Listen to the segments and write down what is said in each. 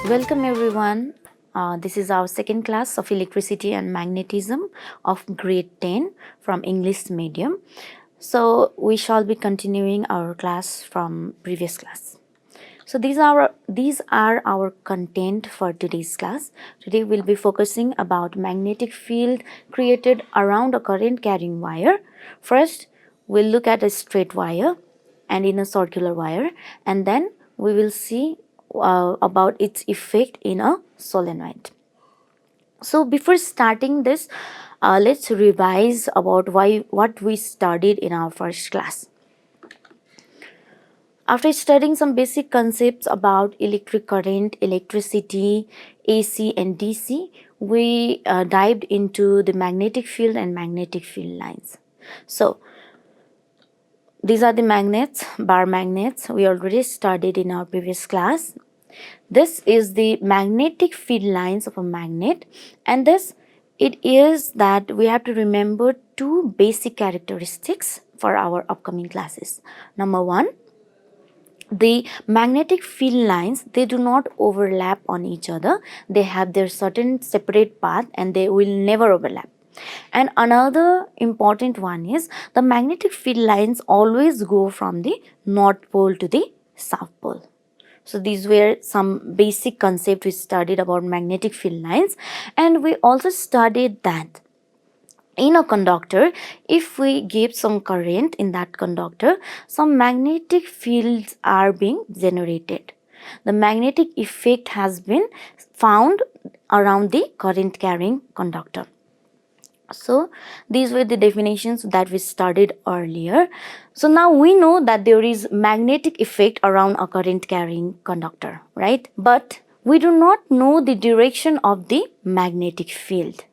Welcome everyone. This is our second class of electricity and magnetism of grade 10 from English medium. So we shall be continuing our class from previous class. So these are our content for today's class. Today we'll be focusing about magnetic field created around a current carrying wire. First, we'll look at a straight wire and in a circular wire, and then we will see about its effect in a solenoid. So before starting this, let's revise about what we studied in our first class. After studying some basic concepts about electric current, electricity, AC and DC, we dived into the magnetic field and magnetic field lines. So these are the magnets, bar magnets, we already studied in our previous class. This is the magnetic field lines of a magnet, and this it is that we have to remember two basic characteristics for our upcoming classes. Number one, the magnetic field lines, they do not overlap on each other. They have their certain separate path and they will never overlap. And another important one is the magnetic field lines always go from the north pole to the south pole. So these were some basic concepts we studied about magnetic field lines, and we also studied that in a conductor, if we give some current in that conductor, some magnetic fields are being generated. The magnetic effect has been found around the current carrying conductor. So these were the definitions that we studied earlier. So now we know that there is magnetic effect around a current carrying conductor, right? But we do not know the direction of the magnetic field.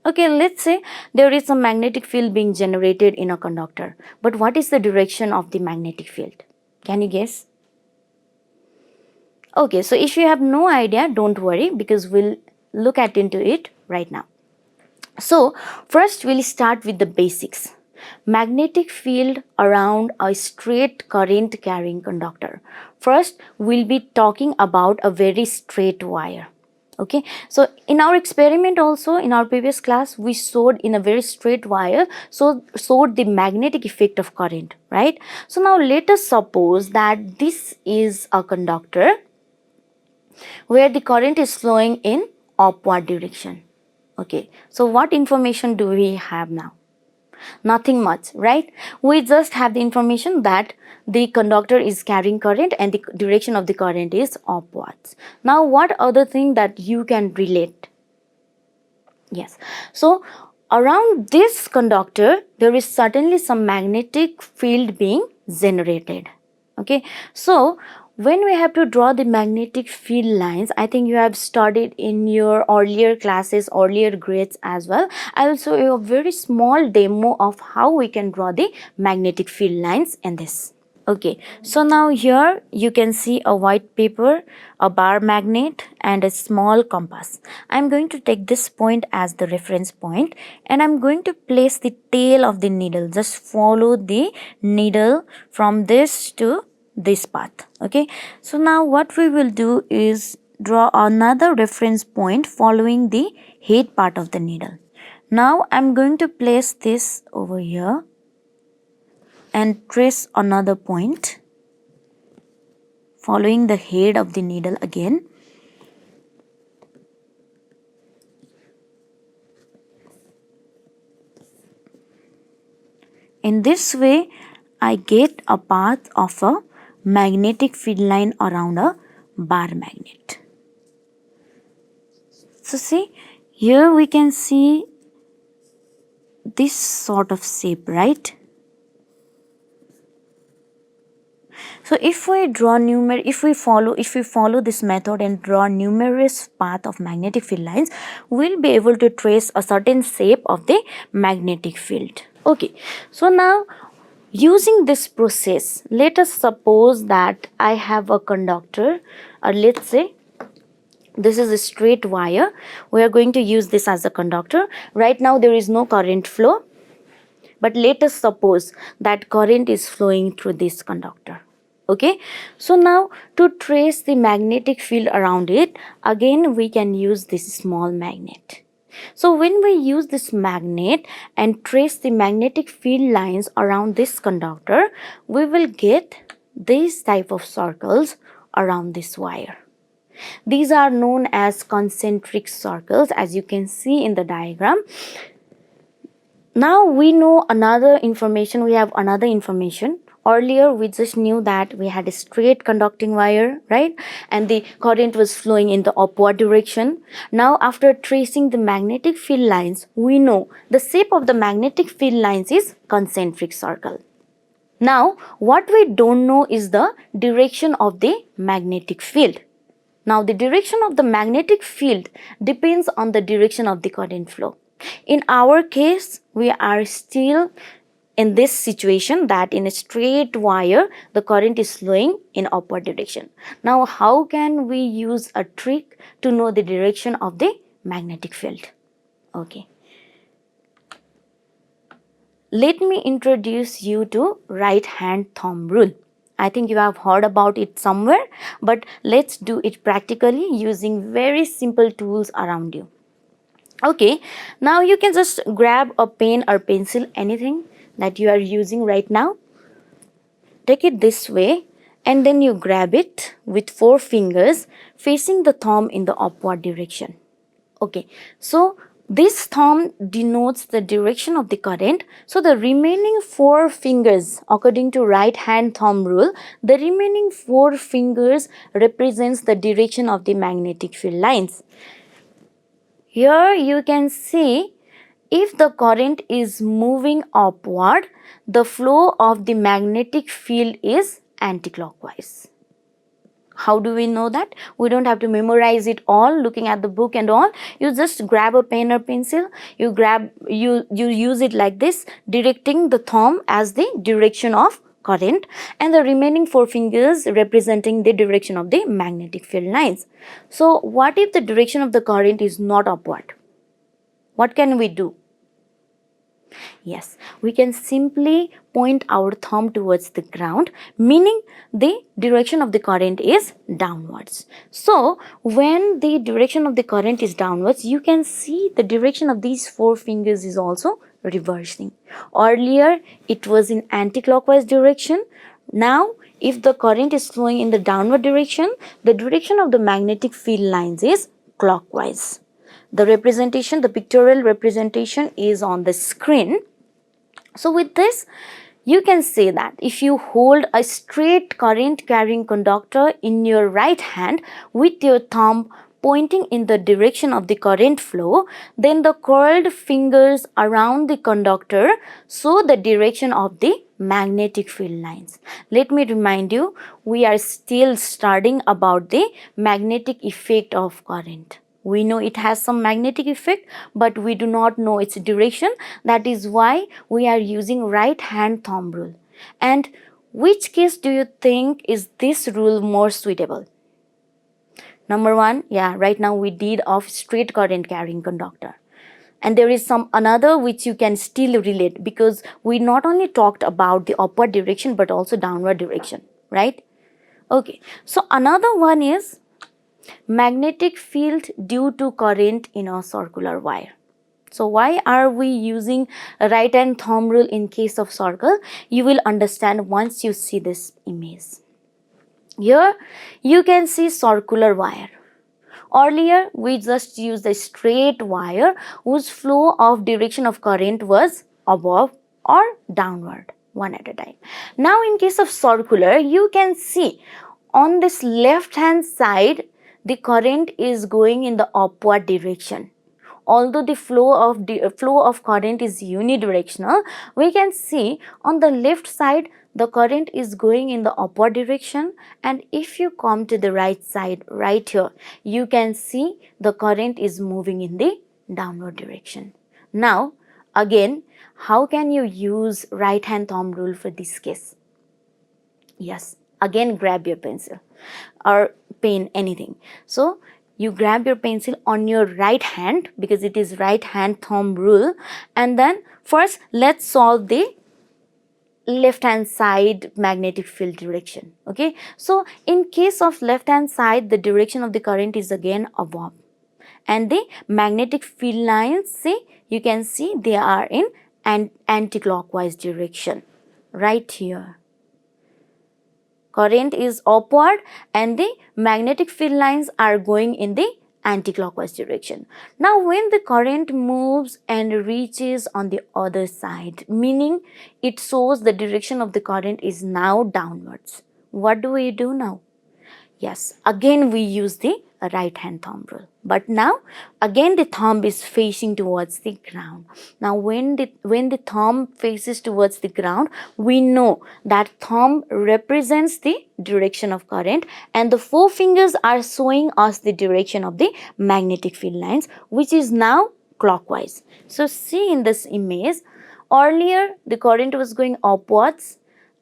Okay, let's say there is a magnetic field being generated in a conductor. But what is the direction of the magnetic field? Can you guess? Okay, so if you have no idea, don't worry, because we'll look into it right now. So first we'll start with the basics. Magnetic field around a straight current carrying conductor. First we'll be talking about a very straight wire. Okay, so in our experiment also in our previous class we showed in a very straight wire, so showed the magnetic effect of current, right? So now let us suppose that this is a conductor where the current is flowing in upward direction. Okay, so what information do we have now? Nothing much, right? We just have the information that the conductor is carrying current and the direction of the current is upwards. Now what other thing that you can relate? Yes, so around this conductor there is certainly some magnetic field being generated. Okay, so when we have to draw the magnetic field lines, I think you have studied in your earlier classes, earlier grades as well. I will show you a very small demo of how we can draw the magnetic field lines in this. Okay, so now here you can see a white paper, a bar magnet and a small compass. I'm going to take this point as the reference point and I'm going to place the tail of the needle. Just follow the needle from this to this path. Okay, so now what we will do is draw another reference point following the head part of the needle. Now I'm going to place this over here and trace another point following the head of the needle again. In this way I get a path of a magnetic field line around a bar magnet. So see, here we can see this sort of shape, right? So if we draw if we follow this method and draw numerous path of magnetic field lines, we'll be able to trace a certain shape of the magnetic field. Okay, so now using this process, let us suppose that I have a conductor, let's say this is a straight wire. We are going to use this as a conductor. Right now there is no current flow, but let us suppose that current is flowing through this conductor. Okay, so now to trace the magnetic field around it, again we can use this small magnet. So when we use this magnet and trace the magnetic field lines around this conductor, we will get these type of circles around this wire. These are known as concentric circles, as you can see in the diagram. Now we know another information, we have another information. Earlier we just knew that we had a straight conducting wire, right? And the current was flowing in the upward direction. Now after tracing the magnetic field lines, we know the shape of the magnetic field lines is concentric circle. Now what we don't know is the direction of the magnetic field. Now the direction of the magnetic field depends on the direction of the current flow. In our case, we are still in this situation that in a straight wire, the current is flowing in upward direction. Now, how can we use a trick to know the direction of the magnetic field? Okay. Let me introduce you to right hand thumb rule. I think you have heard about it somewhere, but let's do it practically using very simple tools around you. Okay, now you can just grab a pen or pencil, anything that you are using right now. Take it this way and then you grab it with 4 fingers facing the thumb in the upward direction. Okay, so this thumb denotes the direction of the current. So the remaining 4 fingers, according to right hand thumb rule, the remaining 4 fingers represents the direction of the magnetic field lines. Here you can see if the current is moving upward, the flow of the magnetic field is anticlockwise. How do we know that? We don't have to memorize it all looking at the book and all. You just grab a pen or pencil, you use it like this, directing the thumb as the direction of current and the remaining 4 fingers representing the direction of the magnetic field lines. So what if the direction of the current is not upward? What can we do? Yes, we can simply point our thumb towards the ground, meaning the direction of the current is downwards. So, when the direction of the current is downwards, you can see the direction of these 4 fingers is also reversing. Earlier, it was in anti-clockwise direction. Now, if the current is flowing in the downward direction, the direction of the magnetic field lines is clockwise. The representation, the pictorial representation is on the screen. So with this, you can say that if you hold a straight current carrying conductor in your right hand with your thumb pointing in the direction of the current flow, then the curled fingers around the conductor show the direction of the magnetic field lines. Let me remind you, we are still studying about the magnetic effect of current. We know it has some magnetic effect, but we do not know its direction. That is why we are using right hand thumb rule. And which case do you think is this rule more suitable? Number 1, yeah, right now we did of straight current carrying conductor. And there is some another which you can still relate, because we not only talked about the upward direction but also downward direction, right? Okay, so another one is magnetic field due to current in a circular wire. So why are we using a right hand thumb rule in case of circle? You will understand once you see this image. Here you can see circular wire. Earlier we just used a straight wire whose flow of direction of current was above or downward, one at a time. Now in case of circular, you can see on this left hand side the current is going in the upward direction. Although the flow of current is unidirectional, we can see on the left side the current is going in the upward direction, and if you come to the right side right here, you can see the current is moving in the downward direction. Now again, how can you use right hand thumb rule for this case? Yes, again grab your pencil or pen, anything. So you grab your pencil on your right hand because it is right hand thumb rule, and then first let's solve the left hand side magnetic field direction. Okay, so in case of left hand side, the direction of the current is again above, and the magnetic field lines, see, you can see they are in an anti-clockwise direction right here. Current is upward and the magnetic field lines are going in the anti-clockwise direction. Now when the current moves and reaches on the other side, meaning it shows the direction of the current is now downwards, what do we do now? Yes, again we use the right hand thumb rule. But now again the thumb is facing towards the ground. Now when the thumb faces towards the ground, we know that thumb represents the direction of current and the four fingers are showing us the direction of the magnetic field lines, which is now clockwise. So see in this image, earlier the current was going upwards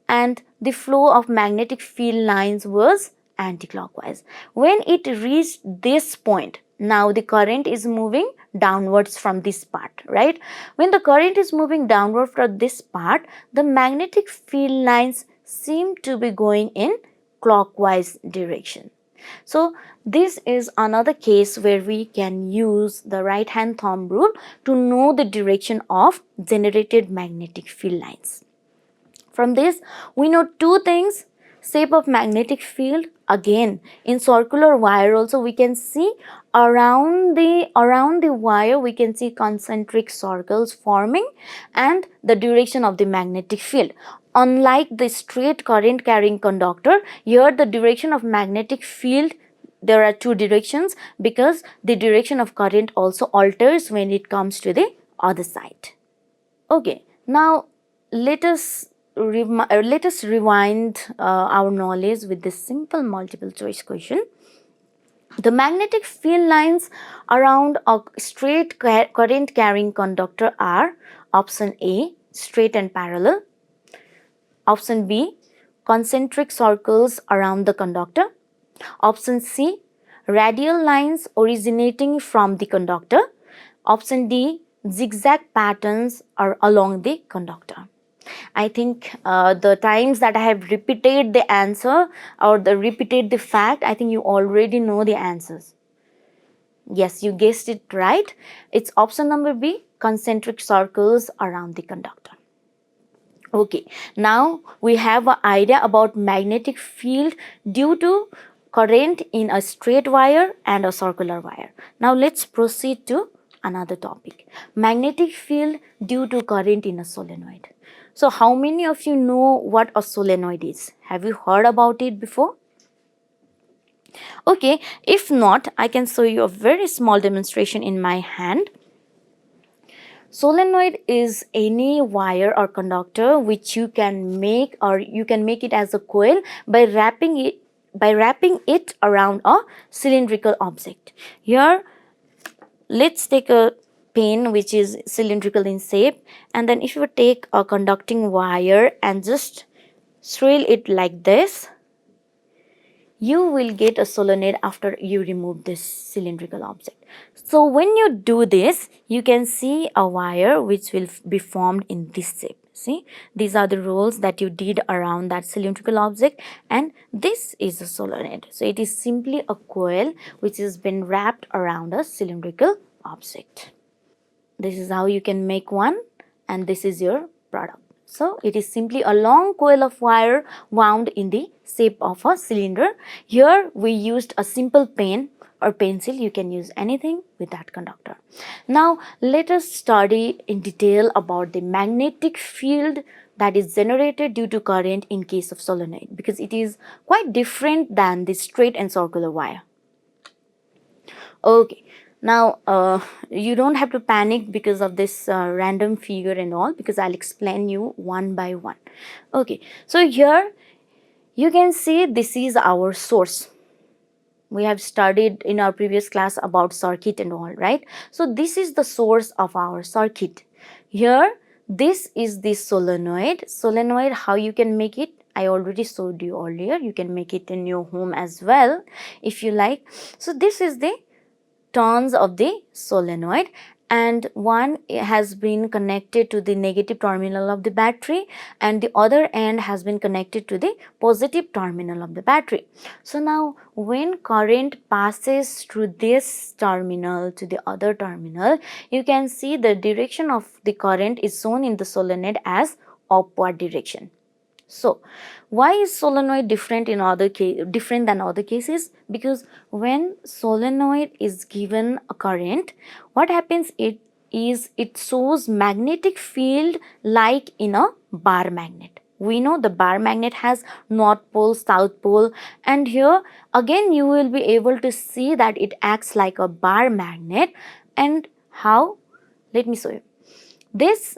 and the flow of magnetic field lines was anti-clockwise. When it reached this point, now the current is moving downwards from this part, right? When the current is moving downward from this part, the magnetic field lines seem to be going in clockwise direction. So this is another case where we can use the right hand thumb rule to know the direction of generated magnetic field lines. From this, we know two things. Shape of magnetic field, again in circular wire also we can see around the wire we can see concentric circles forming and the direction of the magnetic field. Unlike the straight current carrying conductor, here the direction of magnetic field, there are two directions because the direction of current also alters when it comes to the other side. Okay, now let us rewind our knowledge with this simple multiple choice question. The magnetic field lines around a straight current carrying conductor are option A, straight and parallel, option B, concentric circles around the conductor, option C, radial lines originating from the conductor, option D, zigzag patterns are along the conductor. I think the times that I have repeated the answer or repeated the fact, I think you already know the answers. Yes, you guessed it right. It's option number B, concentric circles around the conductor. Okay, now we have an idea about magnetic field due to current in a straight wire and a circular wire. Now let's proceed to another topic. Magnetic field due to current in a solenoid. So how many of you know what a solenoid is? Have you heard about it before? Okay, if not, I can show you a very small demonstration in my hand. Solenoid is any wire or conductor which you can make, or you can make it as a coil by wrapping it around a cylindrical object. Here, let's take a pen which is cylindrical in shape, and then if you take a conducting wire and just swirl it like this, you will get a solenoid after you remove this cylindrical object. So when you do this, you can see a wire which will be formed in this shape. See, these are the rolls that you did around that cylindrical object, and this is a solenoid. So it is simply a coil which has been wrapped around a cylindrical object. This is how you can make one, and this is your product. So it is simply a long coil of wire wound in the shape of a cylinder. Here we used a simple pen or pencil. You can use anything with that conductor. Now let us study in detail about the magnetic field that is generated due to current in case of solenoid, because it is quite different than the straight and circular wire. Okay. Now, you don't have to panic because of this random figure and all, because I'll explain you one by one. Okay, so here you can see this is our source. We have studied in our previous class about circuit and all, right? So this is the source of our circuit. Here, this is the solenoid. Solenoid, how you can make it? I already showed you earlier. You can make it in your home as well if you like. So this is the turns of the solenoid, and one has been connected to the negative terminal of the battery and the other end has been connected to the positive terminal of the battery. So now when current passes through this terminal to the other terminal, you can see the direction of the current is shown in the solenoid as upward direction. So, why is solenoid different different than other cases? Because when solenoid is given a current, what happens it shows magnetic field like in a bar magnet. We know the bar magnet has north pole, south pole, and here again you will be able to see that it acts like a bar magnet. And how? Let me show you. This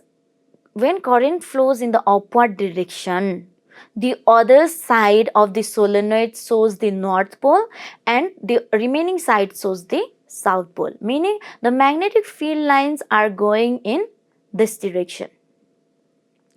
when current flows in the upward direction, the other side of the solenoid shows the north pole and the remaining side shows the south pole, meaning the magnetic field lines are going in this direction.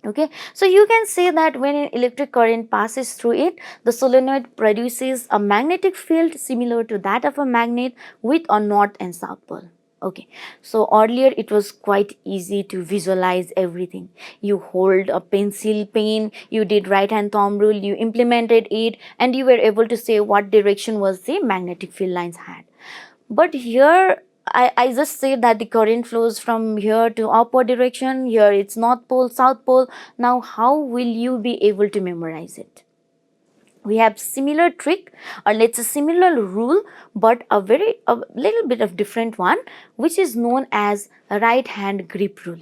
Okay, so you can say that when an electric current passes through it, the solenoid produces a magnetic field similar to that of a magnet with a north and south pole. Okay, so earlier it was quite easy to visualize everything. You hold a pencil pen, you did right hand thumb rule, you implemented it, and you were able to say what direction was the magnetic field lines had. But here I just say that the current flows from here to upward direction, here it's north pole, south pole. Now how will you be able to memorize it? We have similar trick, or let's say similar rule, but a little bit of different one, which is known as right hand grip rule.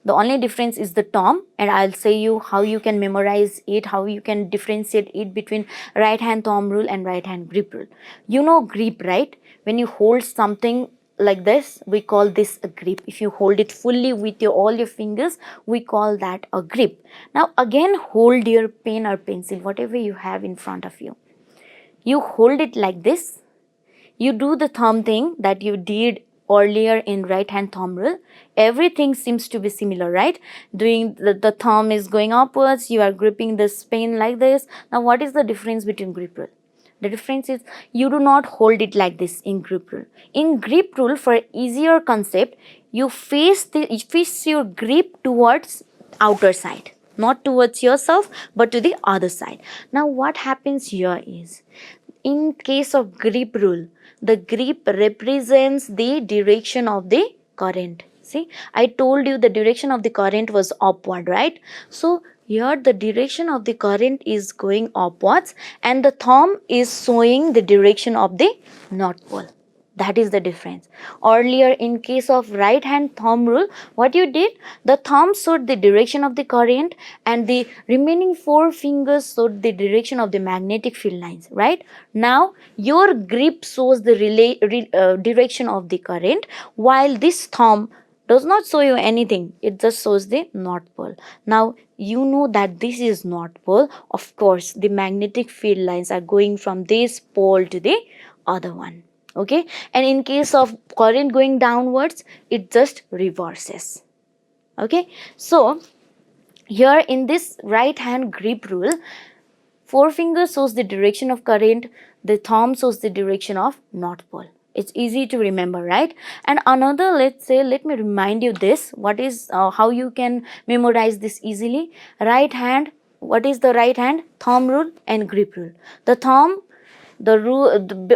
The only difference is the term, and I'll say you how you can memorize it, how you can differentiate it between right hand thumb rule and right hand grip rule. You know grip, right? When you hold something like this, we call this a grip. If you hold it fully with all your fingers, we call that a grip. Now again, hold your pen or pencil, whatever you have in front of you. You hold it like this. You do the thumb thing that you did earlier in right hand thumb rule. Everything seems to be similar, right? Doing the thumb is going upwards, you are gripping this pen like this. Now what is the difference between grip rule? The difference is you do not hold it like this in grip rule. In grip rule, for easier concept, you face your grip towards outer side, not towards yourself but to the other side. Now what happens here is, in case of grip rule, the grip represents the direction of the current. See, I told you the direction of the current was upward, right? So here the direction of the current is going upwards and the thumb is showing the direction of the north pole. That is the difference. Earlier, in case of right hand thumb rule, what you did, the thumb showed the direction of the current and the remaining four fingers showed the direction of the magnetic field lines, right? Now your grip shows the direction of the current, while this thumb does not show you anything. It just shows the north pole. Now you know that this is north pole. Of course, the magnetic field lines are going from this pole to the other one. Okay, and in case of current going downwards, it just reverses. Okay, so here in this right hand grip rule, forefinger shows the direction of current, the thumb shows the direction of north pole. It's easy to remember, right? And another, let me remind you this, what is how you can memorize this easily. Right hand, what is the right hand? Thumb rule and grip rule. The thumb, the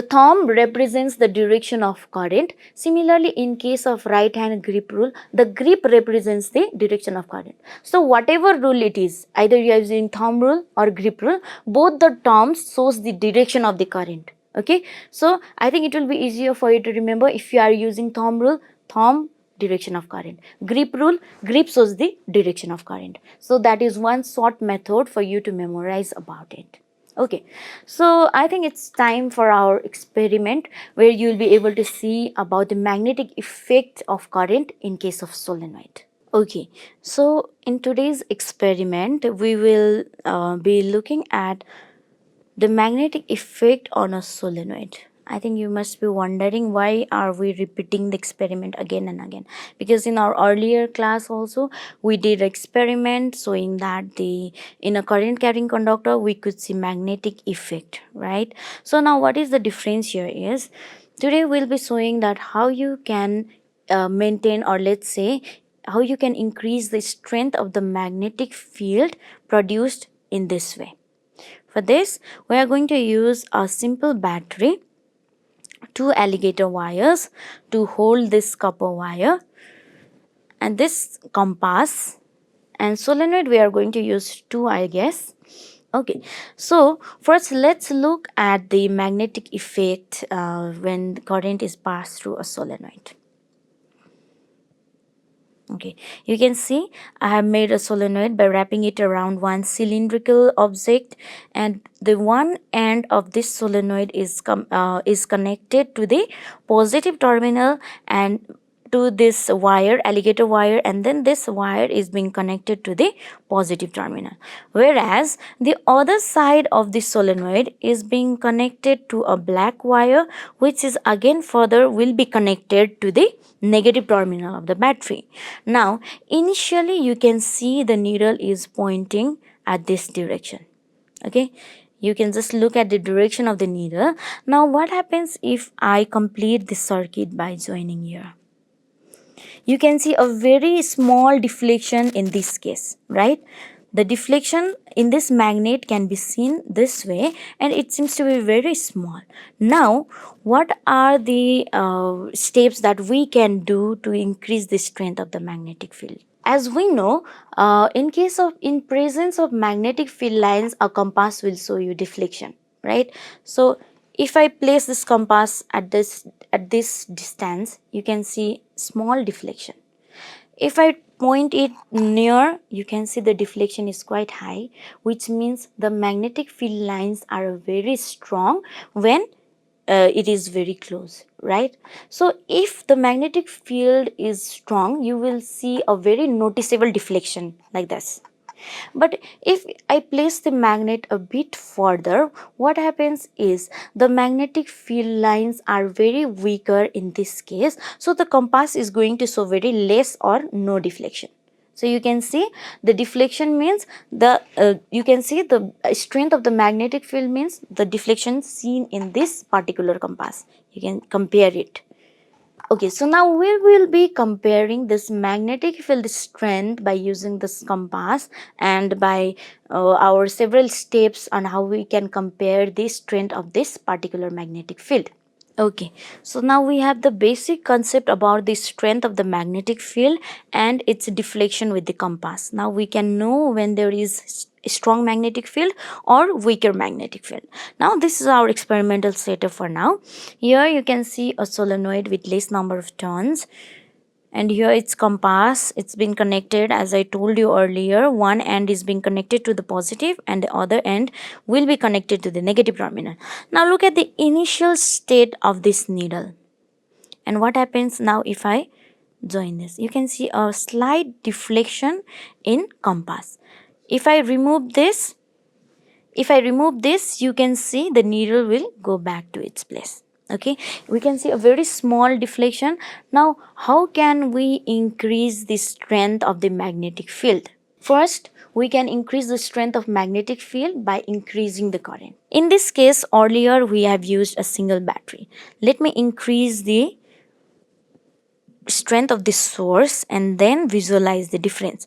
thumb represents the direction of current. Similarly, in case of right hand grip rule, the grip represents the direction of current. So whatever rule it is, either you are using thumb rule or grip rule, both the terms shows the direction of the current. Okay, so I think it will be easier for you to remember if you are using thumb rule, thumb direction of current. Grip rule, grip shows the direction of current. So that is one short method for you to memorize about it. Okay, so I think it's time for our experiment where you will be able to see about the magnetic effect of current in case of solenoid. Okay, so in today's experiment, we will be looking at the magnetic effect on a solenoid. I think you must be wondering why are we repeating the experiment again and again, because in our earlier class also we did experiment showing that in a current carrying conductor we could see magnetic effect, right? So now what is the difference here is, Today we'll be showing that how you can maintain, or let's say how you can increase the strength of the magnetic field produced in this way. For this, we are going to use a simple battery, two alligator wires to hold this copper wire, and this compass, and solenoid we are going to use two, I guess. Okay, so first let's look at the magnetic effect when the current is passed through a solenoid. Okay, you can see I have made a solenoid by wrapping it around one cylindrical object, and the one end of this solenoid is connected to the positive terminal and to this wire, alligator wire, and then this wire is being connected to the positive terminal, whereas the other side of the solenoid is being connected to a black wire, which is again further will be connected to the negative terminal of the battery. Now initially you can see the needle is pointing at this direction. Okay, you can just look at the direction of the needle. Now what happens if I complete this circuit by joining here? You can see a very small deflection in this case, right? The deflection in this magnet can be seen this way, and it seems to be very small. Now, what are the steps that we can do to increase the strength of the magnetic field? As we know, in presence of magnetic field lines, a compass will show you deflection, right? So if I place this compass at this distance, you can see small deflection. If I point it near, you can see the deflection is quite high, which means the magnetic field lines are very strong when it is very close, right? So if the magnetic field is strong, you will see a very noticeable deflection like this. But if I place the magnet a bit further, what happens is the magnetic field lines are very weaker in this case, so the compass is going to show very less or no deflection. So you can see the deflection means you can see the strength of the magnetic field means the deflection seen in this particular compass. You can compare it. Okay, so now we will be comparing this magnetic field strength by using this compass and by our several steps on how we can compare the strength of this particular magnetic field. Okay, so now we have the basic concept about the strength of the magnetic field and its deflection with the compass. Now we can know when there is a strong magnetic field or weaker magnetic field. Now this is our experimental setup for now. Here you can see a solenoid with less number of turns, and here it's compass. It's been connected, as I told you earlier. One end is being connected to the positive and the other end will be connected to the negative terminal. Now look at the initial state of this needle, and what happens now if I join this? You can see a slight deflection in compass. If I remove this, you can see the needle will go back to its place. Okay, we can see a very small deflection. Now how can we increase the strength of the magnetic field? First, we can increase the strength of magnetic field by increasing the current. In this case, earlier we have used a single battery. Let me increase the strength of the source and then visualize the difference.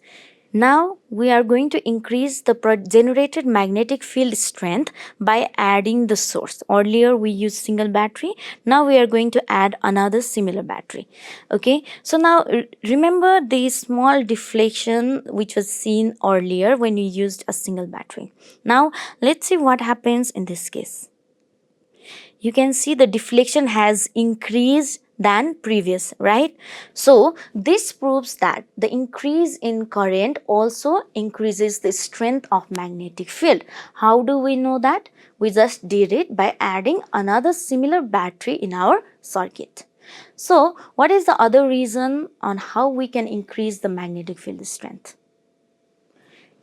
Now we are going to increase the generated magnetic field strength by adding the source. Earlier we used single battery. Now we are going to add another similar battery. Okay, so now remember the small deflection which was seen earlier when you used a single battery. Now let's see what happens in this case. You can see the deflection has increased than previous, right? So this proves that the increase in current also increases the strength of magnetic field. How do we know that? We just did it by adding another similar battery in our circuit. So what is the other reason on how we can increase the magnetic field strength?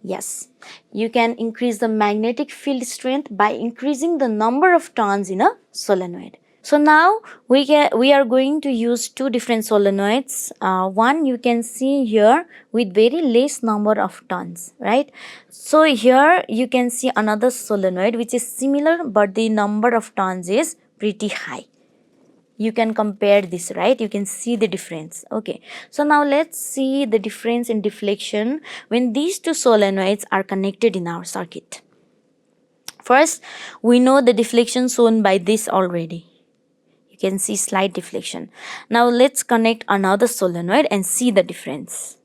Yes, you can increase the magnetic field strength by increasing the number of turns in a solenoid. So now we are going to use two different solenoids. One you can see here with very less number of turns, right? So here you can see another solenoid which is similar, but the number of turns is pretty high. You can compare this, right? You can see the difference. Okay, so now let's see the difference in deflection when these two solenoids are connected in our circuit. First, we know the deflection shown by this already. You can see slight deflection. Now let's connect another solenoid and see the difference.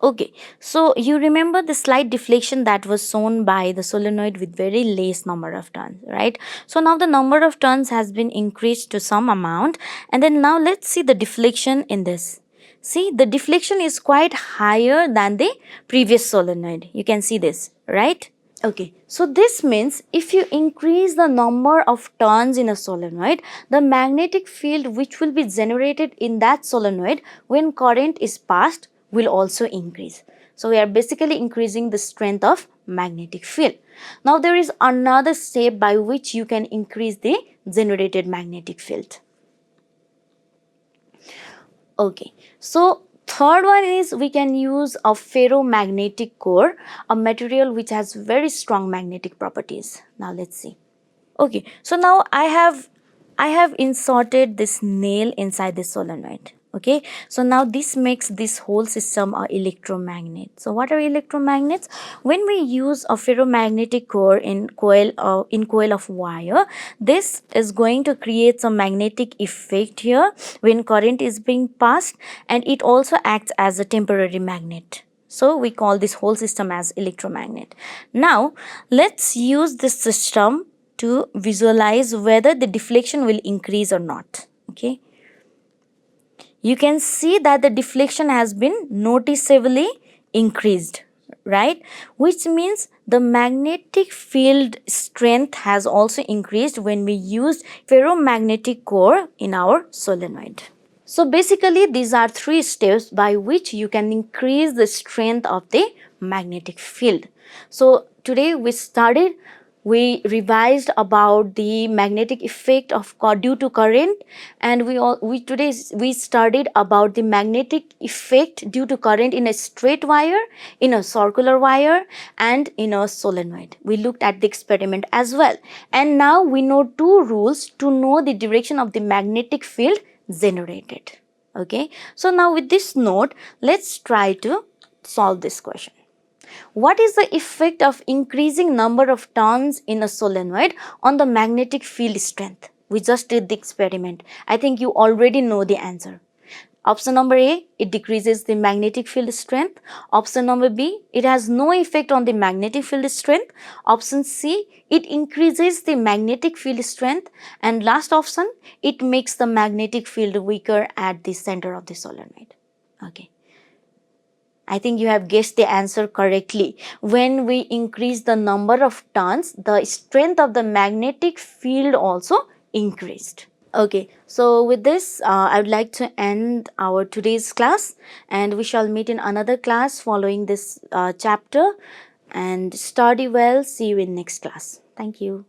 Okay, so you remember the slight deflection that was shown by the solenoid with very less number of turns, right? So now the number of turns has been increased to some amount, and then now let's see the deflection in this. See, the deflection is quite higher than the previous solenoid. You can see this, right? Okay, so this means if you increase the number of turns in a solenoid, the magnetic field which will be generated in that solenoid when current is passed will also increase. So we are basically increasing the strength of magnetic field. Now there is another step by which you can increase the generated magnetic field. Okay, so third one is we can use a ferromagnetic core, a material which has very strong magnetic properties. Now let's see. Okay, so now I have inserted this nail inside this solenoid. Okay, so now this makes this whole system a electromagnet. So what are electromagnets? When we use a ferromagnetic core in coil of wire, this is going to create some magnetic effect here when current is being passed, and it also acts as a temporary magnet. So we call this whole system as electromagnet. Now let's use this system to visualize whether the deflection will increase or not. Okay, you can see that the deflection has been noticeably increased, right? Which means the magnetic field strength has also increased when we used ferromagnetic core in our solenoid. So basically these are three steps by which you can increase the strength of the magnetic field. So today we revised about the magnetic effect of due to current, and we studied about the magnetic effect due to current in a straight wire, in a circular wire, and in a solenoid. We looked at the experiment as well, and now we know two rules to know the direction of the magnetic field generated. Okay, so now with this note, let's try to solve this question. What is the effect of increasing number of turns in a solenoid on the magnetic field strength? We just did the experiment. I think you already know the answer. Option number A, it decreases the magnetic field strength. Option number B, it has no effect on the magnetic field strength. Option C, it increases the magnetic field strength. And last option, it makes the magnetic field weaker at the center of the solenoid. Okay. I think you have guessed the answer correctly. When we increase the number of turns, the strength of the magnetic field also increased. Okay, so with this, I would like to end our today's class, and we shall meet in another class following this chapter. And study well. See you in next class. Thank you.